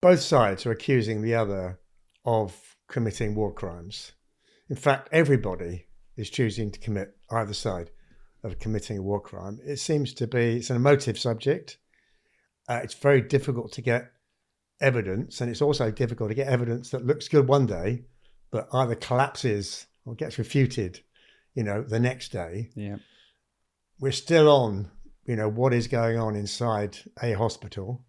both sides are accusing the other of committing war crimes. In fact, everybody is choosing to commit either side of committing a war crime. It seems to be, it's an emotive subject. It's very difficult to get evidence, and it's also difficult to get evidence that looks good one day, but either collapses or gets refuted, the next day. Yeah. We're still on, what is going on inside a hospital.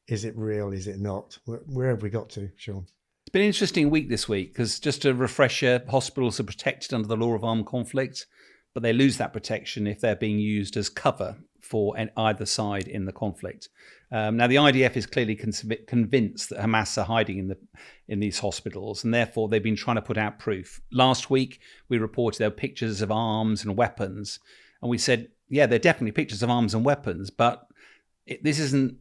Is it real? Is it not? Where have we got to, Sean? It's been an interesting week this week because, just a refresher, hospitals are protected under the law of armed conflict, but they lose that protection if they're being used as cover for either side in the conflict. Now, the IDF is clearly convinced that Hamas are hiding in these hospitals, and therefore they've been trying to put out proof. Last week, we reported there were pictures of arms and weapons, and we said, yeah, they're definitely pictures of arms and weapons, but this isn't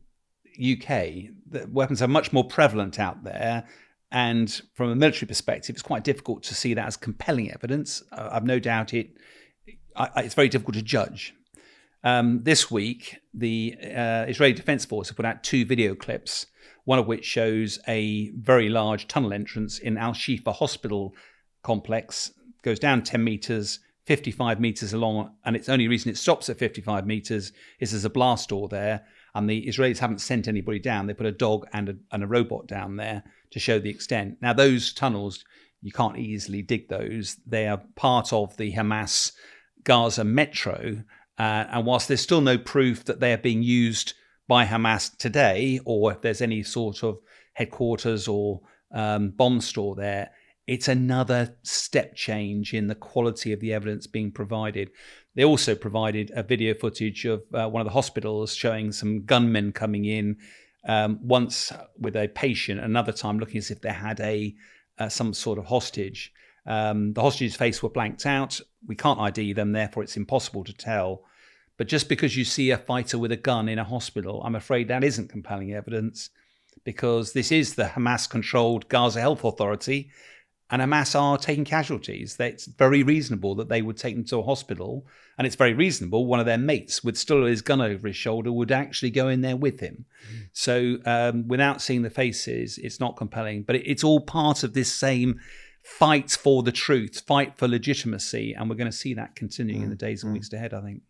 UK. The weapons are much more prevalent out there, and from a military perspective, it's quite difficult to see that as compelling evidence. I've no doubt it's very difficult to judge. This week, the Israeli Defense Force have put out 2 video clips, one of which shows a very large tunnel entrance in Al-Shifa hospital complex, goes down 10 meters, 55 meters along, and its only reason it stops at 55 meters is there's a blast door there, and the Israelis haven't sent anybody down. They put a dog and a robot down there to show the extent. Now, those tunnels, you can't easily dig those. They are part of the Hamas Gaza metro, and whilst there's still no proof that they are being used by Hamas today, or if there's any sort of headquarters or bomb store there, it's another step change in the quality of the evidence being provided. They also provided a video footage of one of the hospitals showing some gunmen coming in, once with a patient, another time looking as if they had some sort of hostage. The hostage's face were blanked out. We can't ID them, therefore it's impossible to tell. But just because you see a fighter with a gun in a hospital, I'm afraid that isn't compelling evidence, because this is the Hamas-controlled Gaza Health Authority, and Hamas are taking casualties. It's very reasonable that they would take them to a hospital, and it's very reasonable one of their mates with still his gun over his shoulder would actually go in there with him. So without seeing the faces, it's not compelling. But it's all part of this same fight for the truth, fight for legitimacy, and we're going to see that continuing in the days and weeks ahead, I think.